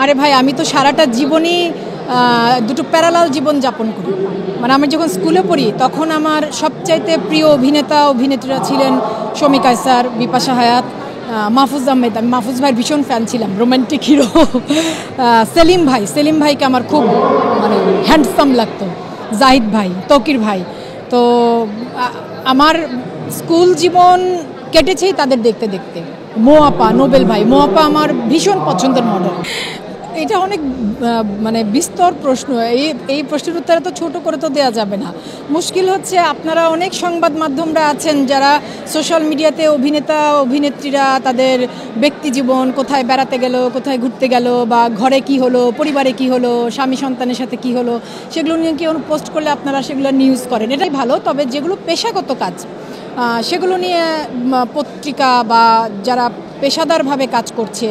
আরে ভাই, আমি তো সারাটা জীবনই দুটো প্যারালাল জীবন যাপন করি। মানে আমি যখন স্কুলে পড়ি তখন আমার সবচাইতে প্রিয় অভিনেতা অভিনেত্রীরা ছিলেন শমী কায়সার, বিপাশা হায়াত, মাহফুজ আহমেদ। আমি মাহফুজ ভাইয়ের ভীষণ ফ্যান ছিলাম, রোমান্টিক হিরো। সেলিম ভাইকে আমার খুব মানে হ্যান্ডসাম লাগতো। জাহিদ ভাই, তৌকির ভাই। তো আমার স্কুল জীবন কেটেছেই তাদের দেখতে দেখতে। মোয়াপা, নোবেল ভাই, মোয়াপা আমার ভীষণ পছন্দের মডেল। এটা অনেক মানে বিস্তর প্রশ্ন। এই প্রশ্নের উত্তরে তো ছোট করে তো দেওয়া যাবে না। মুশকিল হচ্ছে আপনারা অনেক সংবাদ মাধ্যমরা আছেন যারা সোশ্যাল মিডিয়াতে অভিনেতা অভিনেত্রীরা তাদের ব্যক্তি জীবন, কোথায় বেড়াতে গেল, কোথায় ঘুরতে গেল, বা ঘরে কি হলো, পরিবারে কি হলো, স্বামী সন্তানের সাথে কি হলো, সেগুলো নিয়ে কেউ পোস্ট করলে আপনারা সেগুলো নিউজ করেন। এটাই ভালো। তবে যেগুলো পেশাগত কাজ সেগুলো নিয়ে পত্রিকা বা যারা পেশাদারভাবে কাজ করছে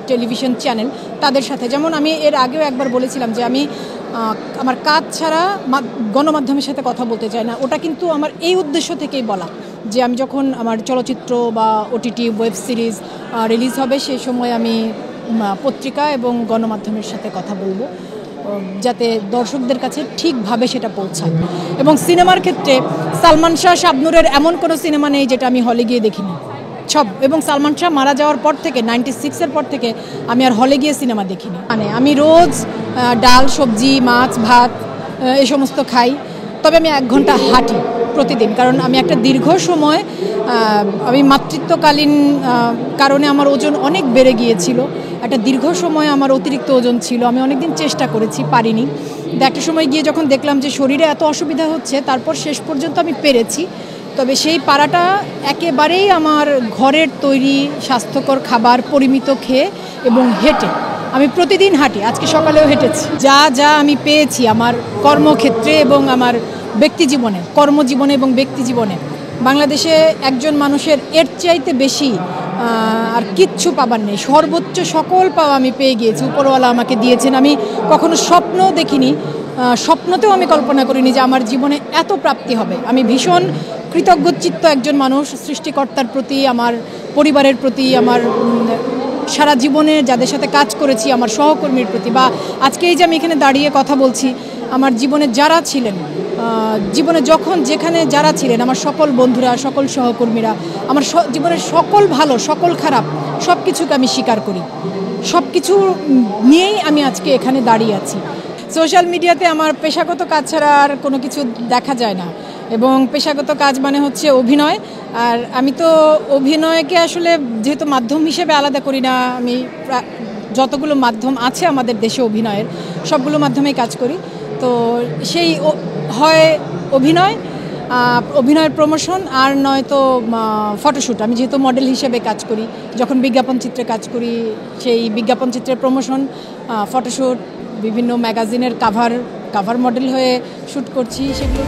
টেলিভিশন চ্যানেল তাদের সাথে, যেমন আমি এর আগেও একবার বলেছিলাম যে আমি আমার কাজ ছাড়া গণমাধ্যমের সাথে কথা বলতে চাই না। ওটা কিন্তু আমার এই উদ্দেশ্য থেকেই বলা যে আমি যখন আমার চলচ্চিত্র বা ওটিটি ওয়েব সিরিজ রিলিজ হবে সেই সময় আমি পত্রিকা এবং গণমাধ্যমের সাথে কথা বলবো, যাতে দর্শকদের কাছে ঠিকভাবে সেটা পৌঁছায়। এবং সিনেমার ক্ষেত্রে সালমান শাহ শাবনূরের এমন কোনো সিনেমা নেই যেটা আমি হলে গিয়ে দেখিনি, সব। এবং সালমান শাহ মারা যাওয়ার পর থেকে 96-এর পর থেকে আমি আর হলে গিয়ে সিনেমা দেখিনি। মানে আমি রোজ ডাল, সবজি, মাছ, ভাত এই সমস্ত খাই। তবে আমি 1 ঘন্টা হাঁটি প্রতিদিন, কারণ আমি একটা দীর্ঘ সময় আমি মাতৃত্বকালীন কারণে আমার ওজন অনেক বেড়ে গিয়েছিল। একটা দীর্ঘ সময় আমার অতিরিক্ত ওজন ছিল। আমি অনেকদিন চেষ্টা করেছি, পারিনি। একটা সময় গিয়ে যখন দেখলাম যে শরীরে এত অসুবিধা হচ্ছে, তারপর শেষ পর্যন্ত আমি পেরেছি। তবে সেই পারাটা একেবারেই আমার ঘরের তৈরি স্বাস্থ্যকর খাবার পরিমিত খেয়ে এবং হেঁটে। আমি প্রতিদিন হাঁটি, আজকে সকালেও হেঁটেছি। যা আমি পেয়েছি আমার কর্মক্ষেত্রে এবং আমার ব্যক্তি জীবনে, কর্মজীবনে এবং ব্যক্তি জীবনে, বাংলাদেশে একজন মানুষের এর চাইতে বেশি আর কিচ্ছু পাবার নেই। সর্বোচ্চ সকল পাওয়া আমি পেয়ে গিয়েছি, উপরওয়ালা আমাকে দিয়েছেন। আমি কখনো স্বপ্নও দেখিনি, স্বপ্নতেও আমি কল্পনা করিনি যে আমার জীবনে এত প্রাপ্তি হবে। আমি ভীষণ কৃতজ্ঞচিত্ত একজন মানুষ সৃষ্টিকর্তার প্রতি, আমার পরিবারের প্রতি, আমার সারা জীবনে যাদের সাথে কাজ করেছি, আমার সহকর্মীর প্রতি, বা আজকে এই যে আমি এখানে দাঁড়িয়ে কথা বলছি, আমার জীবনে যারা ছিলেন, জীবনে যখন যেখানে যারা ছিলেন, আমার সকল বন্ধুরা, সকল সহকর্মীরা, আমার জীবনের সকল ভালো সকল খারাপ সব কিছুকে আমি স্বীকার করি। সব কিছু নিয়েই আমি আজকে এখানে দাঁড়িয়ে আছি। সোশ্যাল মিডিয়াতে আমার পেশাগত কাজ ছাড়া আর কোনো কিছু দেখা যায় না। এবং পেশাগত কাজ মানে হচ্ছে অভিনয়। আর আমি তো অভিনয়কে আসলে যেহেতু মাধ্যম হিসেবে আলাদা করি না, আমি যতগুলো মাধ্যম আছে আমাদের দেশে অভিনয়ের সবগুলো মাধ্যমেই কাজ করি। তো সেই হয় অভিনয়ের প্রমোশন, আর নয়তো ফটোশ্যুট। আমি যেহেতু মডেল হিসেবে কাজ করি, যখন বিজ্ঞাপন চিত্রে কাজ করি সেই বিজ্ঞাপন চিত্রের প্রমোশন, ফটোশ্যুট, বিভিন্ন ম্যাগাজিনের কাভার মডেল হয়ে শ্যুট করছি, সেগুলো